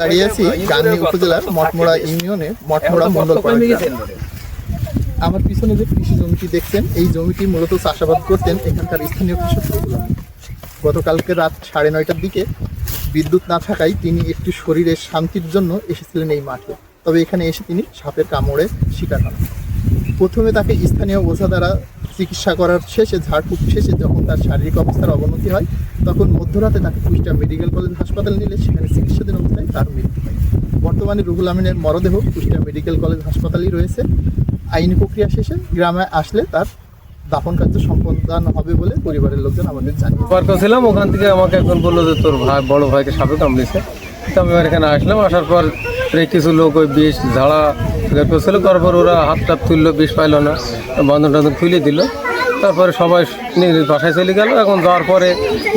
দাঁড়িয়ে আছি গাংনী উপজেলার মঠমোড়া ইউনিয়নে মঠমোড়া মন্ডলপাড়া গ্রামে। আমার পিছনে যে কৃষি জমিটি দেখছেন, এই জমিটি মূলত চাষাবাদ করতেন এখানকার স্থানীয় কৃষক। গতকালকে রাত 9:30টার দিকে বিদ্যুৎ না থাকায় তিনি একটু শরীরের শান্তির জন্য এসেছিলেন এই মাঠে। তবে এখানে এসে তিনি সাপের কামড়ে শিকার হন। প্রথমে তাকে স্থানীয় ওঝা দ্বারা চিকিৎসা করার শেষে, ঝাড়ফুঁক শেষে যখন তার শারীরিক অবস্থার অবনতি হয়, তখন মধ্যরাতে তাকে কুষ্টিয়া মেডিকেল কলেজ হাসপাতালে নিলে সেখানে চিকিৎসাধীন অবস্থায় তার মৃত্যু হয়। বর্তমানে রুহুল আমিনের মরদেহ কুষ্টিয়া মেডিকেল কলেজ হাসপাতালেই রয়েছে। আইনি প্রক্রিয়া শেষে গ্রামে আসলে তার দাফন কার্য সম্পন্ন হবে বলে পরিবারের লোকজন আমাদের জানিয়েছে। ছিলাম ওখান থেকে আমাকে একজন বললো যে তোর ভাই বড় ভাইকে সাপে কামড়েছে। তো আমি এখানে আসলাম, আসার পর কিছু লোক ওই বিষ ঝাড়া করছিল, তারপর ওরা হাত টাত তুললো, বিষ পাইলো না, বন্ধন টন্ধন তুলে দিল। তারপরে সবাই নিজের বাসায় চলে গেল। এখন যাওয়ার পরে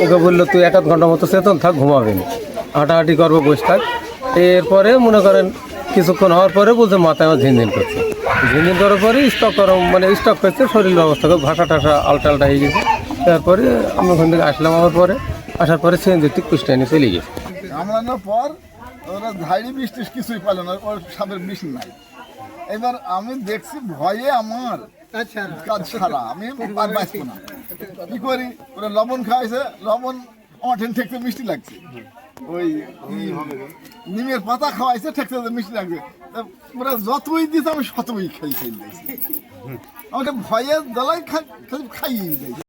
ওকে বললো তুই 1-1 ঘন্টা মতো চেতন থাক, ঘুমাবি না, হাঁটাহাঁটি করবো, বসে থাক। এরপরে মনে করেন কিছুক্ষণ হওয়ার পরে বলছে মাথায় আমার ঝিনঝিন করছে। ঝিনঝিন করার পরে স্টক স্টক করছে, শরীরের অবস্থা ভাষা টাষা আলটা হয়ে গেছে। তারপরে আমি ওখান থেকে আসলাম। আমার পরে আসার পরে সিএনজি কুষ্টিয়া নিয়ে চলে গেছে। কামড়ানোর পর ওরা ঝাড়ি বিষ টিষ কিছুই পেল না, ওর সাপের বিষ নাই। এবার আমি দেখছি ভয়ে আমার কাজ সারা, আমি আর বাঁচবো না। কি করি, ওরা লবণ খাওয়াইছে, লবণ আমার ঠেকতে মিষ্টি লাগছে। ওই নিমের পাতা খাওয়াইছে, ঠেকতে মিষ্টি লাগছে। ওরা যতই দিয়েছে আমি শতই খাই দিয়েছি। আমাকে ভয়ে জ্বালাই খাইয়ে দিয়েছি।